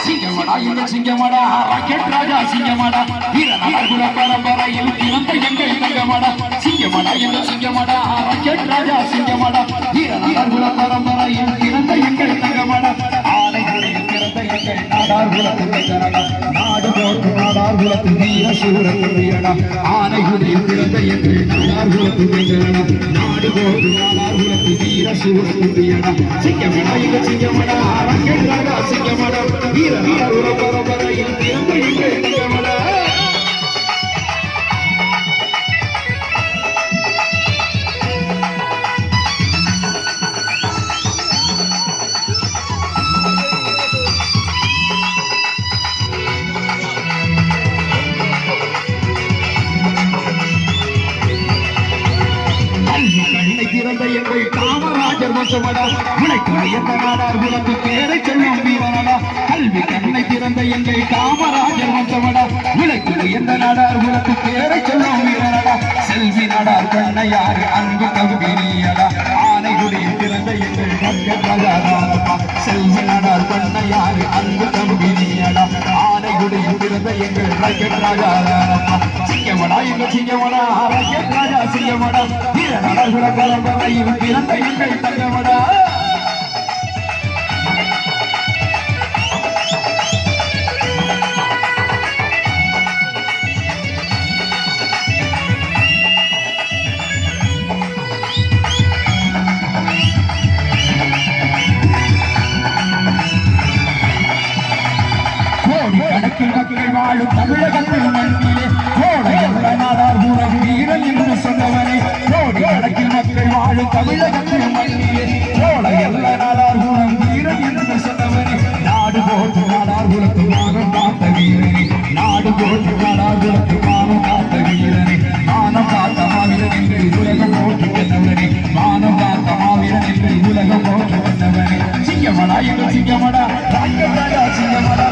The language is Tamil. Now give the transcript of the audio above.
சிங்கமடா இந்த சிங்கமடா ராக்கெட் ராஜா சிங்கமடா வீரநகர்குல பரம்பரையில் பிறந்த எங்கள் தங்கமடா சிங்கமடா இந்த சிங்கமடா ராக்கெட் ராஜா சிங்கமடா வீரநகர்குல பரம்பரையில் பிறந்த எங்கள் தங்கமடா ஆனைகளில் பிறந்த எங்கள் நாடார் குலத்து தங்கமடா நாடு போட்டு நாடார் குலத்து வீர சூரத்து வீரடா ஆனைகளில் பிறந்த எங்கள் நாடார் குலத்து தங்கமடா நாடு போட்டு நாடார் குலத்து வீர சூரத்து வீரடா சிங்கமடா இந்த சிங்கமடா ராக்கெட் ராஜா சிங்கமடா வீரநகர்குல பரம்பரையில் பிறந்த எங்கள் தங்கமடா பிறந்த எங்கள் காமராஜர் வசமடா உனக்கு எந்த நாடார் குலத்து பேரை சொல்லும் வீரனடா கல்வி கண்ணை பிறந்த எங்கள் காமராஜர் வசமடா உனக்கு எந்த நாடார் குலத்து பேரை சொல்லும் வீரனடா செல்வி நாடார் கண்ணையாறு அன்பு கவினியடா ஆனைகுடியில் பிறந்த எங்கள் ராஜா செல்வி நாடார் கண்ணையாறு அன்பு கவினியடா ஆனைகுடியில் பிறந்த எங்கள் ராஜா சிங்கமடா எங்க சிங்கமடா ராஜா சிங்கமடா வீரநகர்குல பரம்பரையில் பிறந்த எங்கள் தங்கமடா கணக்கில் மக்கள் வாழும் தமிழகத்தில் மண்ணிலே கோடையல்ல நாடார் ஊரக வீரன் என்று சொன்னவனே கோடி கணக்கில் மக்கள் வாழும் தமிழகத்தில் மண்ணிலே கோடையல்ல நாடார் ஊரக வீரன் என்று சொன்னவனே நாடு போட்டு நாடார் குலத்து மானம் காத்த வீரனே நாடு போட்டு நாடார் குலத்து மானம் காத்த வீரனே மானம் காத்த மாவீரன் என்று உலகம் போட்டு வந்தவனே மானம் காத்த மாவீரன் என்று உலகம் போட்டு வந்தவனே சிங்கமடா எங்கள் சிங்கமடா ராஜா சிங்கமடா